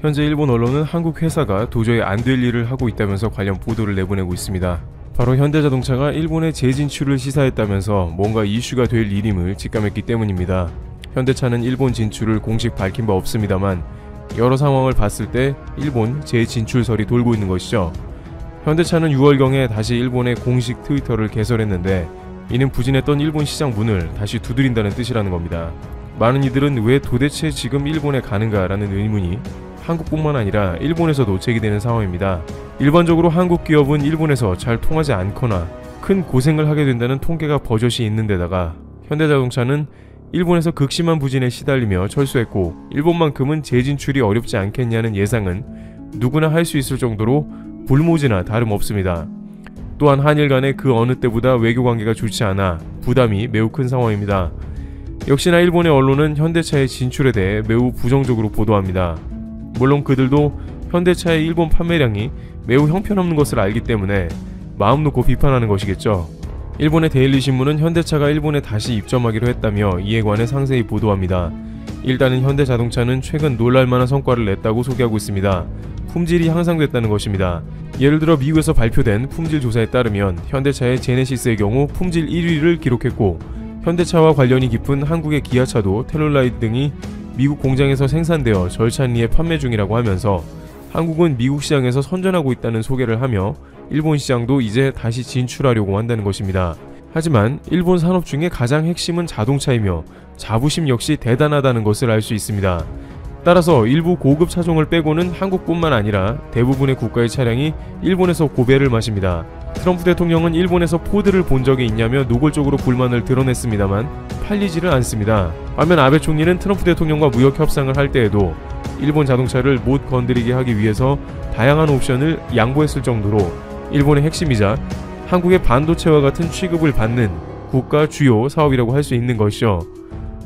현재 일본 언론은 한국 회사가 도저히 안 될 일을 하고 있다면서 관련 보도를 내보내고 있습니다. 바로 현대자동차가 일본의 재진출을 시사했다면서 뭔가 이슈가 될 일임을 직감했기 때문입니다. 현대차는 일본 진출을 공식 밝힌 바 없습니다만 여러 상황을 봤을 때 일본 재진출설이 돌고 있는 것이죠. 현대차는 6월경에 다시 일본의 공식 트위터를 개설했는데 이는 부진했던 일본 시장 문을 다시 두드린다는 뜻이라는 겁니다. 많은 이들은 왜 도대체 지금 일본에 가는가 라는 의문이 한국뿐만 아니라 일본에서도 제기되는 상황입니다. 일반적으로 한국 기업은 일본에서 잘 통하지 않거나 큰 고생을 하게 된다는 통계가 버젓이 있는 데다가 현대자동차는 일본에서 극심한 부진에 시달리며 철수했고 일본만큼은 재진출이 어렵지 않겠냐는 예상은 누구나 할 수 있을 정도로 불모지나 다름없습니다. 또한 한일 간의 그 어느 때보다 외교관계가 좋지 않아 부담이 매우 큰 상황입니다. 역시나 일본의 언론은 현대차의 진출에 대해 매우 부정적으로 보도합니다. 물론 그들도 현대차의 일본 판매량이 매우 형편없는 것을 알기 때문에 마음 놓고 비판하는 것이겠죠. 일본의 데일리신문은 현대차가 일본에 다시 입점하기로 했다며 이에 관해 상세히 보도합니다. 일단은 현대자동차는 최근 놀랄만한 성과를 냈다고 소개하고 있습니다. 품질이 향상됐다는 것입니다. 예를 들어 미국에서 발표된 품질 조사에 따르면 현대차의 제네시스의 경우 품질 1위를 기록했고 현대차와 관련이 깊은 한국의 기아차도 텔룰라이드 등이 미국 공장에서 생산되어 절찬리에 판매 중이라고 하면서 한국은 미국 시장에서 선전하고 있다는 소개를 하며 일본 시장도 이제 다시 진출하려고 한다는 것입니다. 하지만 일본 산업 중에 가장 핵심은 자동차이며 자부심 역시 대단하다는 것을 알 수 있습니다. 따라서 일부 고급 차종을 빼고는 한국뿐만 아니라 대부분의 국가의 차량이 일본에서 고배를 마십니다. 트럼프 대통령은 일본에서 포드를 본 적이 있냐며 노골적으로 불만을 드러냈습니다만 팔리지를 않습니다. 반면 아베 총리는 트럼프 대통령과 무역 협상을 할 때에도 일본 자동차를 못 건드리게 하기 위해서 다양한 옵션을 양보했을 정도로 일본의 핵심이자 한국의 반도체와 같은 취급을 받는 국가 주요 사업이라고 할 수 있는 것이죠.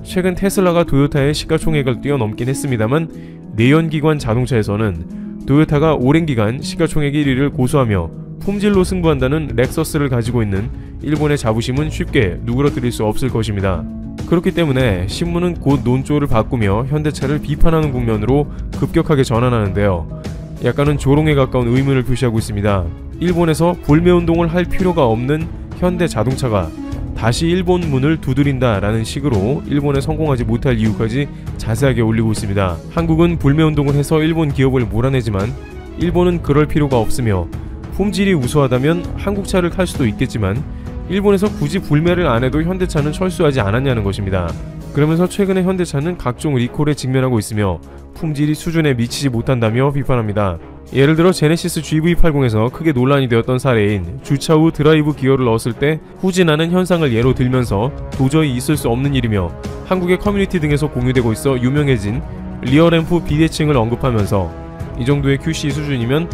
최근 테슬라가 도요타의 시가총액을 뛰어넘긴 했습니다만 내연기관 자동차에서는 도요타가 오랜 기간 시가총액 1위를 고수하며 품질로 승부한다는 렉서스를 가지고 있는 일본의 자부심은 쉽게 누그러뜨릴 수 없을 것입니다. 그렇기 때문에 신문은 곧 논조를 바꾸며 현대차를 비판하는 국면으로 급격하게 전환하는데요. 약간은 조롱에 가까운 의문을 표시하고 있습니다. 일본에서 불매운동을 할 필요가 없는 현대자동차가 다시 일본 문을 두드린다 라는 식으로 일본에 성공하지 못할 이유까지 자세하게 올리고 있습니다. 한국은 불매운동을 해서 일본 기업을 몰아내지만 일본은 그럴 필요가 없으며 품질이 우수하다면 한국 차를 탈 수도 있겠지만 일본에서 굳이 불매를 안 해도 현대차는 철수하지 않았냐는 것입니다. 그러면서 최근에 현대차는 각종 리콜에 직면하고 있으며 품질이 수준에 미치지 못한다며 비판합니다. 예를 들어 제네시스 GV80에서 크게 논란이 되었던 사례인 주차 후 드라이브 기어를 넣었을 때 후진하는 현상을 예로 들면서 도저히 있을 수 없는 일이며 한국의 커뮤니티 등에서 공유되고 있어 유명해진 리어램프 비대칭을 언급하면서 이 정도의 QC 수준이면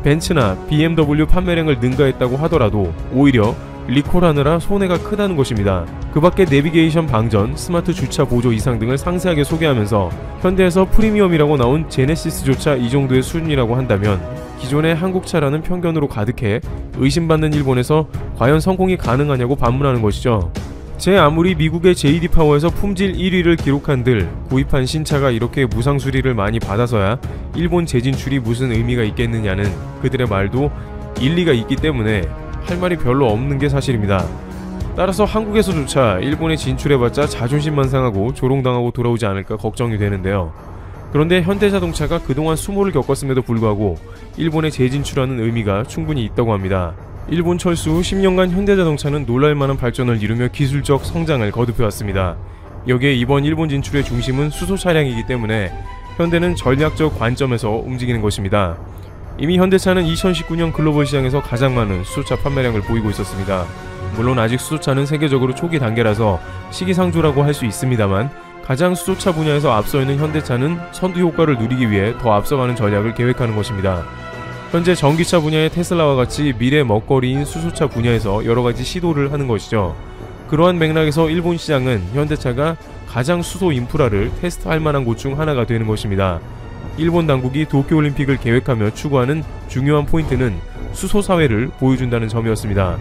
벤츠나 BMW 판매량을 능가했다고 하더라도 오히려 리콜하느라 손해가 크다는 것입니다. 그 밖에 내비게이션 방전, 스마트 주차 보조 이상 등을 상세하게 소개하면서 현대에서 프리미엄이라고 나온 제네시스조차 이 정도의 수준이라고 한다면 기존의 한국차라는 편견으로 가득해 의심받는 일본에서 과연 성공이 가능하냐고 반문하는 것이죠. 제 아무리 미국의 JD파워에서 품질 1위를 기록한들 구입한 신차가 이렇게 무상 수리를 많이 받아서야 일본 재진출이 무슨 의미가 있겠느냐는 그들의 말도 일리가 있기 때문에 할 말이 별로 없는 게 사실입니다. 따라서 한국에서조차 일본에 진출해봤자 자존심만 상하고 조롱당하고 돌아오지 않을까 걱정이 되는데요. 그런데 현대자동차가 그동안 수모를 겪었음에도 불구하고 일본에 재진출하는 의미가 충분히 있다고 합니다. 일본 철수 후 10년간 현대자동차는 놀랄만한 발전을 이루며 기술적 성장을 거듭해왔습니다. 여기에 이번 일본 진출의 중심은 수소 차량이기 때문에 현대는 전략적 관점에서 움직이는 것입니다. 이미 현대차는 2019년 글로벌 시장에서 가장 많은 수소차 판매량을 보이고 있었습니다. 물론 아직 수소차는 세계적으로 초기 단계라서 시기상조라고 할 수 있습니다만 가장 수소차 분야에서 앞서 있는 현대차는 선두 효과를 누리기 위해 더 앞서가는 전략을 계획하는 것입니다. 현재 전기차 분야의 테슬라와 같이 미래 먹거리인 수소차 분야에서 여러가지 시도를 하는 것이죠. 그러한 맥락에서 일본 시장은 현대차가 가장 수소 인프라를 테스트할 만한 곳 중 하나가 되는 것입니다. 일본 당국이 도쿄올림픽을 계획하며 추구하는 중요한 포인트는 수소사회를 보여준다는 점이었습니다.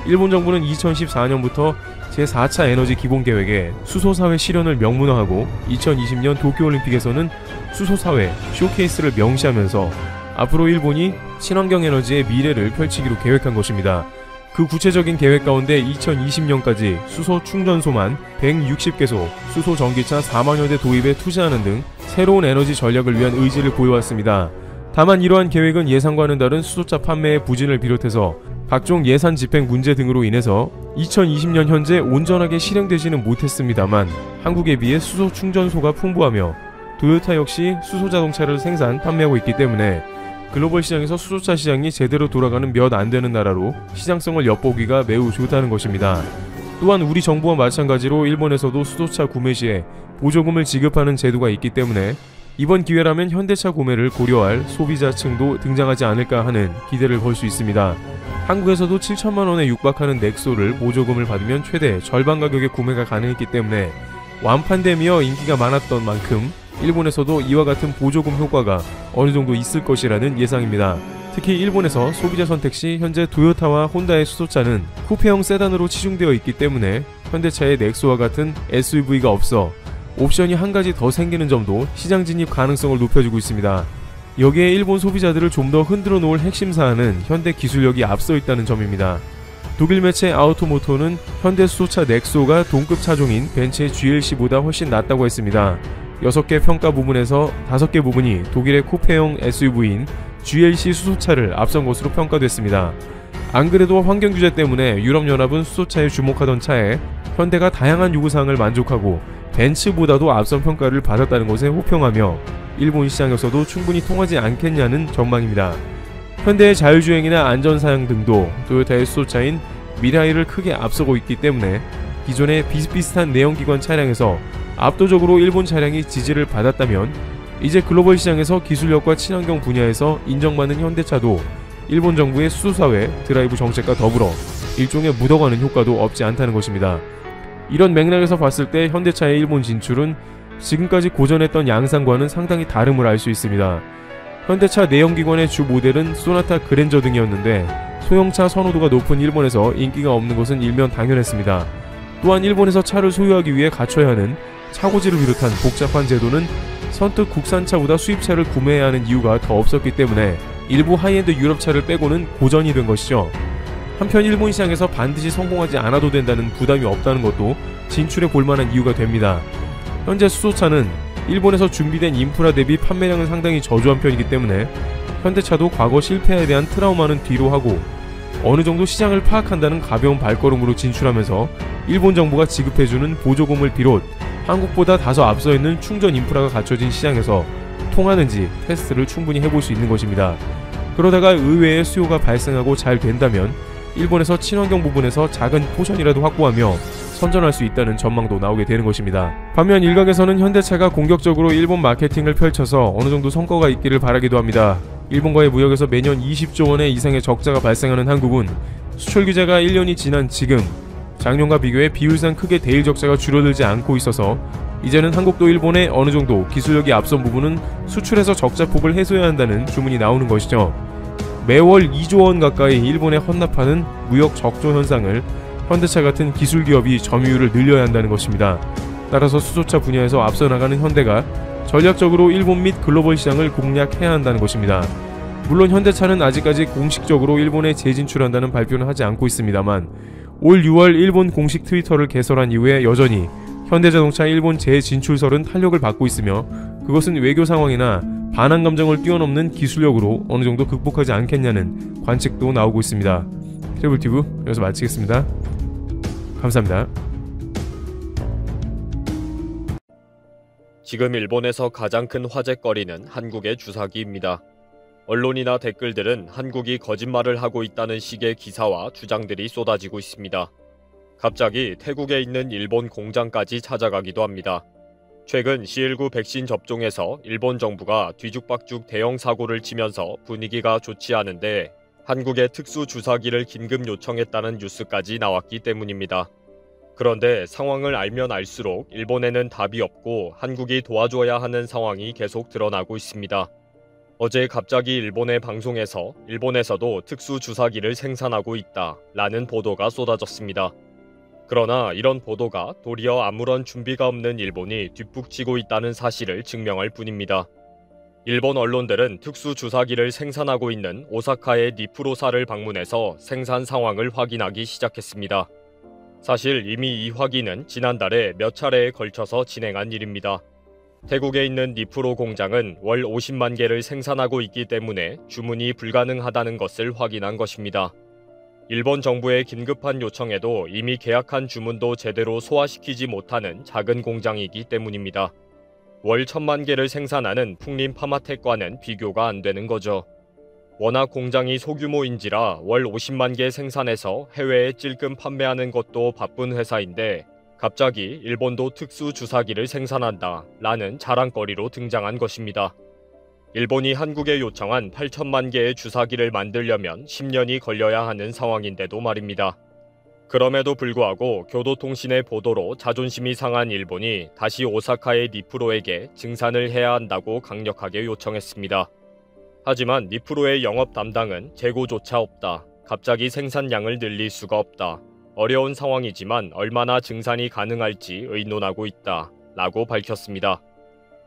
일본 정부는 2014년부터 제4차 에너지 기본계획에 수소사회 실현을 명문화하고 2020년 도쿄올림픽에서는 수소사회, 쇼케이스를 명시하면서 앞으로 일본이 친환경 에너지의 미래를 펼치기로 계획한 것입니다. 그 구체적인 계획 가운데 2020년까지 수소 충전소만 160개소, 수소 전기차 4만여 대 도입에 투자하는 등 새로운 에너지 전략을 위한 의지를 보여왔습니다. 다만 이러한 계획은 예상과는 다른 수소차 판매의 부진을 비롯해서 각종 예산 집행 문제 등으로 인해서 2020년 현재 온전하게 실행되지는 못했습니다만 한국에 비해 수소 충전소가 풍부하며 도요타 역시 수소 자동차를 생산, 판매하고 있기 때문에 글로벌 시장에서 수소차 시장이 제대로 돌아가는 몇 안 되는 나라로 시장성을 엿보기가 매우 좋다는 것입니다. 또한 우리 정부와 마찬가지로 일본에서도 수소차 구매 시에 보조금을 지급하는 제도가 있기 때문에 이번 기회라면 현대차 구매를 고려할 소비자층도 등장하지 않을까 하는 기대를 걸 수 있습니다. 한국에서도 7천만 원에 육박하는 넥소를 보조금을 받으면 최대 절반 가격에 구매가 가능했기 때문에 완판되며 인기가 많았던 만큼 일본에서도 이와 같은 보조금 효과가 어느 정도 있을 것이라는 예상입니다. 특히 일본에서 소비자 선택 시 현재 도요타와 혼다의 수소차는 쿠페형 세단으로 치중되어 있기 때문에 현대차의 넥소와 같은 SUV가 없어 옵션이 한 가지 더 생기는 점도 시장 진입 가능성을 높여주고 있습니다. 여기에 일본 소비자들을 좀 더 흔들어 놓을 핵심 사안은 현대 기술력이 앞서 있다는 점입니다. 독일 매체 아우토모토는 현대 수소차 넥소가 동급 차종인 벤츠의 GLC보다 훨씬 낫다고 했습니다. 6개 평가 부분에서 5개 부분이 독일의 쿠페형 SUV인 GLC 수소차를 앞선 것으로 평가됐습니다. 안 그래도 환경 규제 때문에 유럽연합은 수소차에 주목하던 차에 현대가 다양한 요구사항을 만족하고 벤츠보다도 앞선 평가를 받았다는 것에 호평하며 일본 시장에서도 충분히 통하지 않겠냐는 전망입니다. 현대의 자율주행이나 안전사양 등도 도요타의 수소차인 미라이를 크게 앞서고 있기 때문에 기존의 비슷비슷한 내연기관 차량에서 압도적으로 일본 차량이 지지를 받았다면 이제 글로벌 시장에서 기술력과 친환경 분야에서 인정받는 현대차도 일본 정부의 수소사회 드라이브 정책과 더불어 일종의 묻어가는 효과도 없지 않다는 것입니다. 이런 맥락에서 봤을 때 현대차의 일본 진출은 지금까지 고전했던 양상과는 상당히 다름을 알 수 있습니다. 현대차 내연기관의 주 모델은 소나타 그랜저 등이었는데 소형차 선호도가 높은 일본에서 인기가 없는 것은 일면 당연했습니다. 또한 일본에서 차를 소유하기 위해 갖춰야 하는 차고지를 비롯한 복잡한 제도는 선뜻 국산차보다 수입차를 구매해야 하는 이유가 더 없었기 때문에 일부 하이엔드 유럽차를 빼고는 고전이 된 것이죠. 한편 일본 시장에서 반드시 성공하지 않아도 된다는 부담이 없다는 것도 진출해 볼만한 이유가 됩니다. 현재 수소차는 일본에서 준비된 인프라 대비 판매량은 상당히 저조한 편이기 때문에 현대차도 과거 실패에 대한 트라우마는 뒤로 하고 어느 정도 시장을 파악한다는 가벼운 발걸음으로 진출하면서 일본 정부가 지급해주는 보조금을 비롯 한국보다 다소 앞서 있는 충전 인프라가 갖춰진 시장에서 통하는지 테스트를 충분히 해볼 수 있는 것입니다. 그러다가 의외의 수요가 발생하고 잘 된다면 일본에서 친환경 부분에서 작은 포션이라도 확보하며 선전할 수 있다는 전망도 나오게 되는 것입니다. 반면 일각에서는 현대차가 공격적으로 일본 마케팅을 펼쳐서 어느 정도 성과가 있기를 바라기도 합니다. 일본과의 무역에서 매년 20조 원의 이상의 적자가 발생하는 한국은 수출 규제가 1년이 지난 지금 작년과 비교해 비율상 크게 대일 적자가 줄어들지 않고 있어서 이제는 한국도 일본의 어느 정도 기술력이 앞선 부분은 수출에서 적자폭을 해소해야 한다는 주문이 나오는 것이죠. 매월 2조 원 가까이 일본에 헌납하는 무역 적조 현상을 현대차 같은 기술 기업이 점유율을 늘려야 한다는 것입니다. 따라서 수소차 분야에서 앞서 나가는 현대가 전략적으로 일본 및 글로벌 시장을 공략해야 한다는 것입니다. 물론 현대차는 아직까지 공식적으로 일본에 재진출한다는 발표는 하지 않고 있습니다만 올 6월 일본 공식 트위터를 개설한 이후에 여전히 현대자동차 일본 재진출설은 탄력을 받고 있으며 그것은 외교 상황이나 반한 감정을 뛰어넘는 기술력으로 어느 정도 극복하지 않겠냐는 관측도 나오고 있습니다. 트래블튜브 여기서 마치겠습니다. 감사합니다. 지금 일본에서 가장 큰 화제거리는 한국의 주사기입니다. 언론이나 댓글들은 한국이 거짓말을 하고 있다는 식의 기사와 주장들이 쏟아지고 있습니다. 갑자기 태국에 있는 일본 공장까지 찾아가기도 합니다. 최근 C19 백신 접종에서 일본 정부가 뒤죽박죽 대형 사고를 치면서 분위기가 좋지 않은데 한국의 특수 주사기를 긴급 요청했다는 뉴스까지 나왔기 때문입니다. 그런데 상황을 알면 알수록 일본에는 답이 없고 한국이 도와줘야 하는 상황이 계속 드러나고 있습니다. 어제 갑자기 일본의 방송에서 일본에서도 특수 주사기를 생산하고 있다 라는 보도가 쏟아졌습니다. 그러나 이런 보도가 도리어 아무런 준비가 없는 일본이 뒷북치고 있다는 사실을 증명할 뿐입니다. 일본 언론들은 특수 주사기를 생산하고 있는 오사카의 니프로사를 방문해서 생산 상황을 확인하기 시작했습니다. 사실 이미 이 확인은 지난달에 몇 차례에 걸쳐서 진행한 일입니다. 태국에 있는 니프로 공장은 월 50만 개를 생산하고 있기 때문에 주문이 불가능하다는 것을 확인한 것입니다. 일본 정부의 긴급한 요청에도 이미 계약한 주문도 제대로 소화시키지 못하는 작은 공장이기 때문입니다. 월 1000만 개를 생산하는 풍림 파마텍과는 비교가 안 되는 거죠. 워낙 공장이 소규모인지라 월 50만 개 생산해서 해외에 찔끔 판매하는 것도 바쁜 회사인데 갑자기 일본도 특수 주사기를 생산한다 라는 자랑거리로 등장한 것입니다. 일본이 한국에 요청한 8천만 개의 주사기를 만들려면 10년이 걸려야 하는 상황인데도 말입니다. 그럼에도 불구하고 교도통신의 보도로 자존심이 상한 일본이 다시 오사카의 니프로에게 증산을 해야 한다고 강력하게 요청했습니다. 하지만 니프로의 영업 담당은 재고조차 없다. 갑자기 생산량을 늘릴 수가 없다. 어려운 상황이지만 얼마나 증산이 가능할지 의논하고 있다. 라고 밝혔습니다.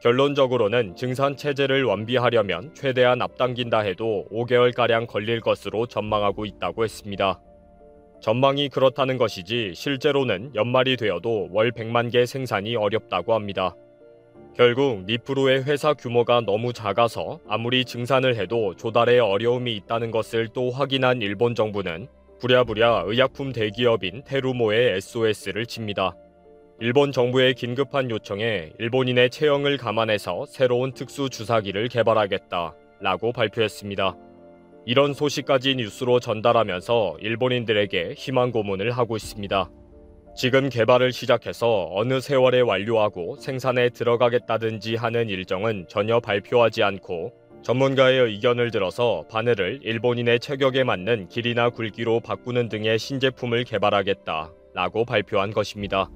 결론적으로는 증산 체제를 완비하려면 최대한 앞당긴다 해도 5개월가량 걸릴 것으로 전망하고 있다고 했습니다. 전망이 그렇다는 것이지 실제로는 연말이 되어도 월 100만 개 생산이 어렵다고 합니다. 결국 니프로의 회사 규모가 너무 작아서 아무리 증산을 해도 조달에 어려움이 있다는 것을 또 확인한 일본 정부는 부랴부랴 의약품 대기업인 테루모에 SOS를 칩니다. 일본 정부의 긴급한 요청에 일본인의 체형을 감안해서 새로운 특수 주사기를 개발하겠다 라고 발표했습니다. 이런 소식까지 뉴스로 전달하면서 일본인들에게 희망 고문을 하고 있습니다. 지금 개발을 시작해서 어느 세월에 완료하고 생산에 들어가겠다든지 하는 일정은 전혀 발표하지 않고 전문가의 의견을 들어서 바늘을 일본인의 체격에 맞는 길이나 굵기로 바꾸는 등의 신제품을 개발하겠다 라고 발표한 것입니다.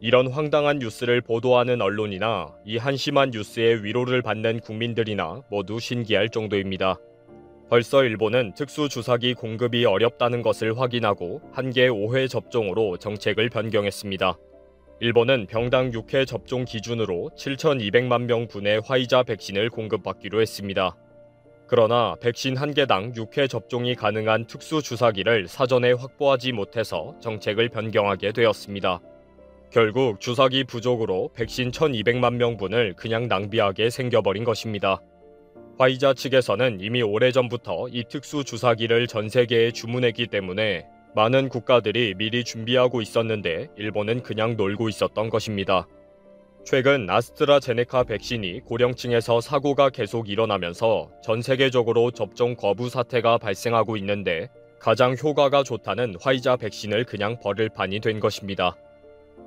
이런 황당한 뉴스를 보도하는 언론이나 이 한심한 뉴스에 위로를 받는 국민들이나 모두 신기할 정도입니다. 벌써 일본은 특수 주사기 공급이 어렵다는 것을 확인하고 한계 5회 접종으로 정책을 변경했습니다. 일본은 병당 6회 접종 기준으로 7,200만 명분의 화이자 백신을 공급받기로 했습니다. 그러나 백신 한 개당 6회 접종이 가능한 특수 주사기를 사전에 확보하지 못해서 정책을 변경하게 되었습니다. 결국 주사기 부족으로 백신 1,200만 명분을 그냥 낭비하게 생겨버린 것입니다. 화이자 측에서는 이미 오래전부터 이 특수 주사기를 전 세계에 주문했기 때문에 많은 국가들이 미리 준비하고 있었는데 일본은 그냥 놀고 있었던 것입니다. 최근 아스트라제네카 백신이 고령층에서 사고가 계속 일어나면서 전 세계적으로 접종 거부 사태가 발생하고 있는데 가장 효과가 좋다는 화이자 백신을 그냥 버릴 판이 된 것입니다.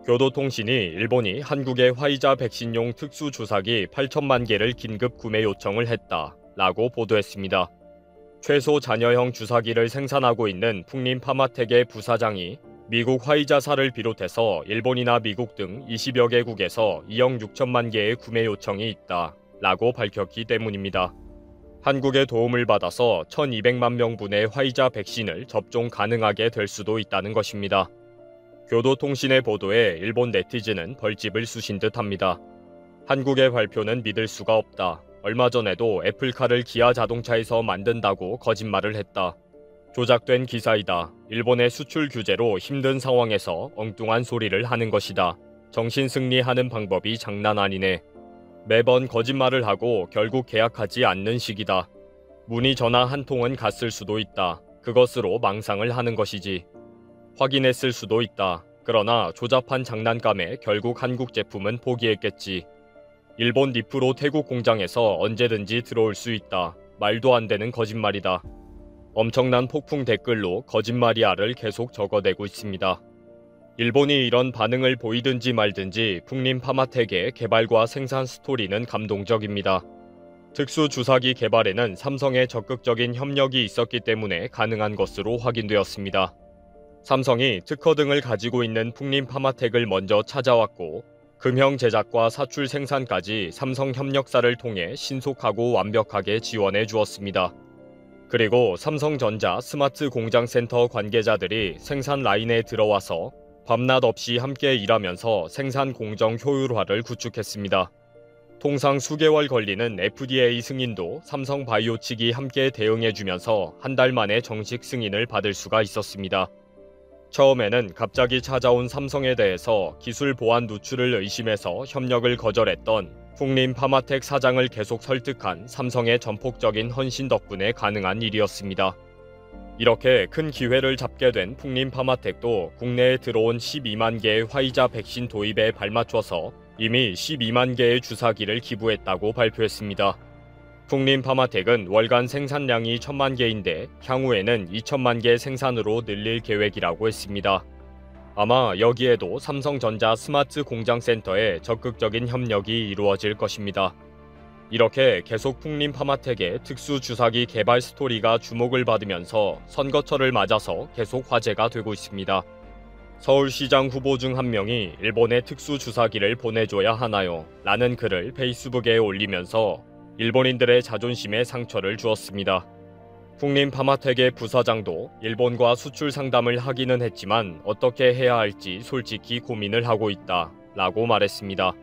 교도통신이 일본이 한국의 화이자 백신용 특수 주사기 8천만 개를 긴급 구매 요청을 했다 라고 보도했습니다. 최소 잔여형 주사기를 생산하고 있는 풍림 파마텍의 부사장이 미국 화이자사를 비롯해서 일본이나 미국 등 20여 개국에서 2억 6천만 개의 구매 요청이 있다 라고 밝혔기 때문입니다. 한국의 도움을 받아서 1,200만 명분의 화이자 백신을 접종 가능하게 될 수도 있다는 것입니다. 교도통신의 보도에 일본 네티즌은 벌집을 쑤신 듯합니다. 한국의 발표는 믿을 수가 없다. 얼마 전에도 애플카를 기아 자동차에서 만든다고 거짓말을 했다. 조작된 기사이다. 일본의 수출 규제로 힘든 상황에서 엉뚱한 소리를 하는 것이다. 정신 승리하는 방법이 장난 아니네. 매번 거짓말을 하고 결국 계약하지 않는 식이다. 문의 전화 한 통은 갔을 수도 있다. 그것으로 망상을 하는 것이지. 확인했을 수도 있다. 그러나 조잡한 장난감에 결국 한국 제품은 포기했겠지. 일본 니프로 태국 공장에서 언제든지 들어올 수 있다. 말도 안 되는 거짓말이다. 엄청난 폭풍 댓글로 거짓말이야를 계속 적어내고 있습니다. 일본이 이런 반응을 보이든지 말든지 풍림 파마텍의 개발과 생산 스토리는 감동적입니다. 특수 주사기 개발에는 삼성의 적극적인 협력이 있었기 때문에 가능한 것으로 확인되었습니다. 삼성이 특허 등을 가지고 있는 풍림 파마텍을 먼저 찾아왔고 금형 제작과 사출 생산까지 삼성 협력사를 통해 신속하고 완벽하게 지원해 주었습니다. 그리고 삼성전자 스마트 공장센터 관계자들이 생산 라인에 들어와서 밤낮 없이 함께 일하면서 생산 공정 효율화를 구축했습니다. 통상 수개월 걸리는 FDA 승인도 삼성바이오 측이 함께 대응해주면서 한 달 만에 정식 승인을 받을 수가 있었습니다. 처음에는 갑자기 찾아온 삼성에 대해서 기술 보안 누출을 의심해서 협력을 거절했던 풍림파마텍 사장을 계속 설득한 삼성의 전폭적인 헌신 덕분에 가능한 일이었습니다. 이렇게 큰 기회를 잡게 된 풍림파마텍도 국내에 들어온 12만 개의 화이자 백신 도입에 발맞춰서 이미 12만 개의 주사기를 기부했다고 발표했습니다. 풍림파마텍은 월간 생산량이 1,000만 개인데 향후에는 2천만 개 생산으로 늘릴 계획이라고 했습니다. 아마 여기에도 삼성전자 스마트 공장센터의 적극적인 협력이 이루어질 것입니다. 이렇게 계속 풍림파마텍의 특수 주사기 개발 스토리가 주목을 받으면서 선거철을 맞아서 계속 화제가 되고 있습니다. 서울시장 후보 중 한 명이 일본에 특수 주사기를 보내줘야 하나요? 라는 글을 페이스북에 올리면서 일본인들의 자존심에 상처를 주었습니다. 풍림파마텍의 부사장도 일본과 수출 상담을 하기는 했지만 어떻게 해야 할지 솔직히 고민을 하고 있다 라고 말했습니다.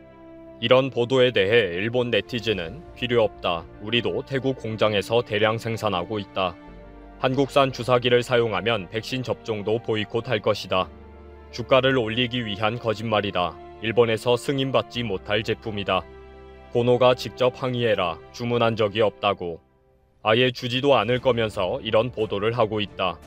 이런 보도에 대해 일본 네티즌은 필요 없다. 우리도 태국 공장에서 대량 생산하고 있다. 한국산 주사기를 사용하면 백신 접종도 보이콧할 것이다. 주가를 올리기 위한 거짓말이다. 일본에서 승인받지 못할 제품이다. 고노가 직접 항의해라. 주문한 적이 없다고. 아예 주지도 않을 거면서 이런 보도를 하고 있다.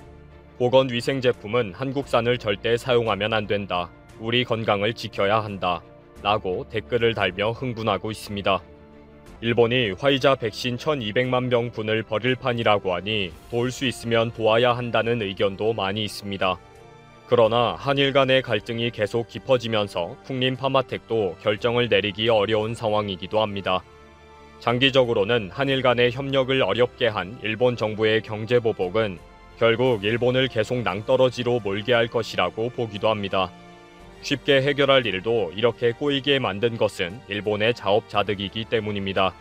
보건위생 제품은 한국산을 절대 사용하면 안 된다. 우리 건강을 지켜야 한다. 라고 댓글을 달며 흥분하고 있습니다. 일본이 화이자 백신 1,200만 병분을 버릴 판이라고 하니 도울 수 있으면 도와야 한다는 의견도 많이 있습니다. 그러나 한일 간의 갈등이 계속 깊어지면서 풍림파마텍도 결정을 내리기 어려운 상황이기도 합니다. 장기적으로는 한일 간의 협력을 어렵게 한 일본 정부의 경제 보복은 결국 일본을 계속 낭떠러지로 몰게 할 것이라고 보기도 합니다. 쉽게 해결할 일도 이렇게 꼬이게 만든 것은 일본의 자업자득이기 때문입니다.